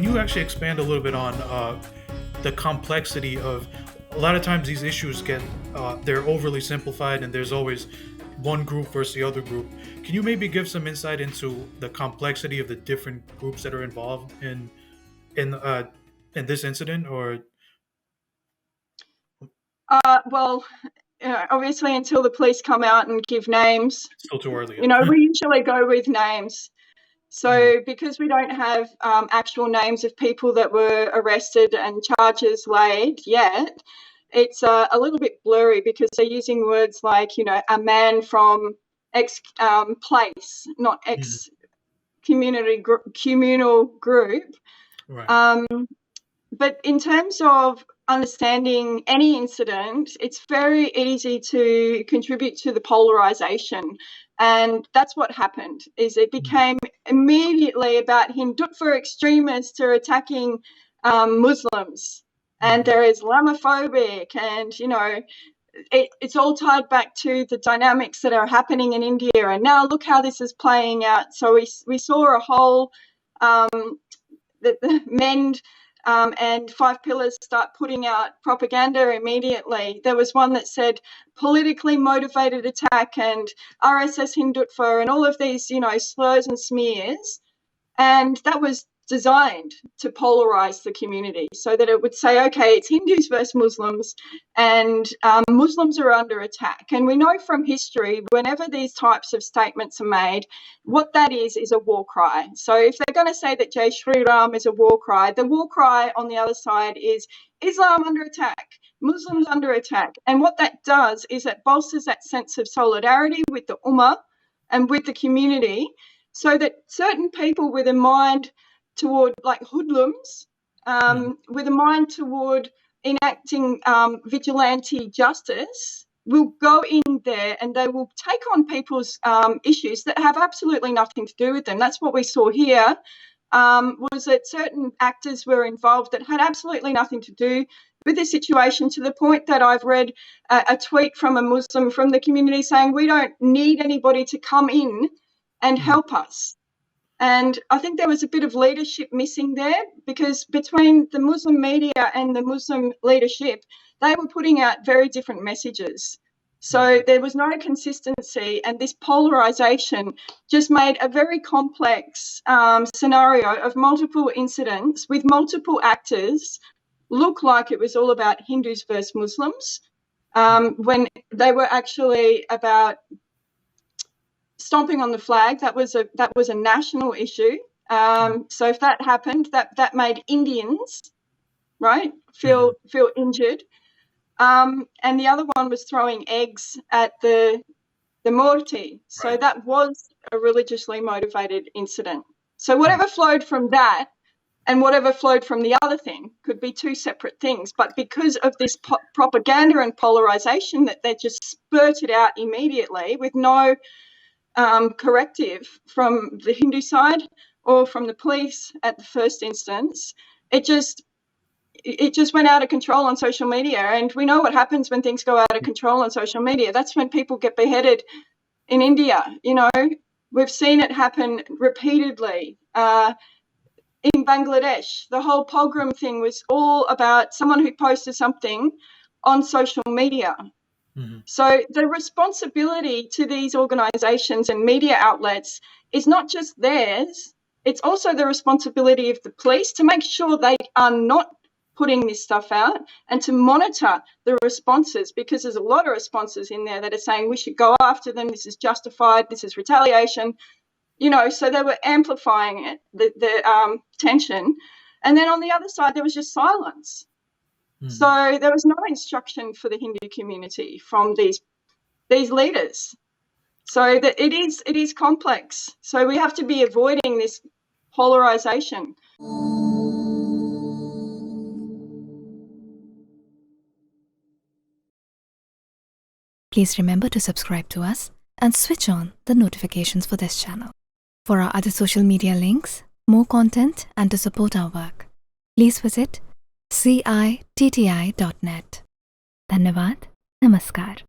you actually expand a little bit on the complexity of a lot of times these issues get they're overly simplified and there's always one group versus the other group. Can you maybe give some insight into the complexity of the different groups that are involved in this incident? Or well, obviously until the police come out and give names, still too early? We usually go with names. So because we don't have actual names of people that were arrested and charges laid yet, it's a little bit blurry because they're using words like, a man from X place, not X communal group. Right. But in terms of understanding any incident, it's very easy to contribute to the polarization. And that's what happened, is it became immediately about Hindutva extremists are attacking Muslims and they're Islamophobic and, it's all tied back to the dynamics that are happening in India. And now look how this is playing out. So we saw a whole the MEND and Five Pillars start putting out propaganda immediately. There was one that said politically motivated attack and RSS Hindutva and all of these, slurs and smears. And that was designed to polarize the community so that it would say, okay, it's Hindus versus Muslims and Muslims are under attack. And we know from history, whenever these types of statements are made, what that is a war cry. So if they're going to say that Jai Shri Ram is a war cry, the war cry on the other side is Islam under attack, Muslims under attack. And what that does is it bolsters that sense of solidarity with the Ummah and with the community so that certain people with a mind toward like hoodlums, with a mind toward enacting vigilante justice, will go in there and they will take on people's issues that have absolutely nothing to do with them. That's what we saw here, was that certain actors were involved that had absolutely nothing to do with the situation, to the point that I've read a tweet from a Muslim from the community saying, we don't need anybody to come in and help us. And I think there was a bit of leadership missing there, because between the Muslim media and the Muslim leadership, they were putting out very different messages. So there was no consistency, and this polarization just made a very complex scenario of multiple incidents with multiple actors look like it was all about Hindus versus Muslims, when they were actually about stomping on the flag. That was a national issue. So if that happened, that made Indians, right, feel injured. And the other one was throwing eggs at the Murti. So that was a religiously motivated incident. So whatever flowed from that and whatever flowed from the other thing could be two separate things. But because of this propaganda and polarization that they just spurted out immediately with no corrective from the Hindu side or from the police at the first instance, it just went out of control on social media. And we know what happens when things go out of control on social media. That's when people get beheaded in India. We've seen it happen repeatedly. In Bangladesh, the whole pogrom thing was all about someone who posted something on social media. So the responsibility to these organisations and media outlets is not just theirs, it's also the responsibility of the police to make sure they are not putting this stuff out and to monitor the responses, because there's a lot of responses in there that are saying we should go after them, this is justified, this is retaliation, so they were amplifying it, the tension. And then on the other side, there was just silence. So there was no instruction for the Hindu community from these leaders. So that it is complex. So we have to be avoiding this polarization. Please remember to subscribe to us and switch on the notifications for this channel. For our other social media links, more content, and to support our work, please visit citti.net. धन्यवाद, नमस्कार.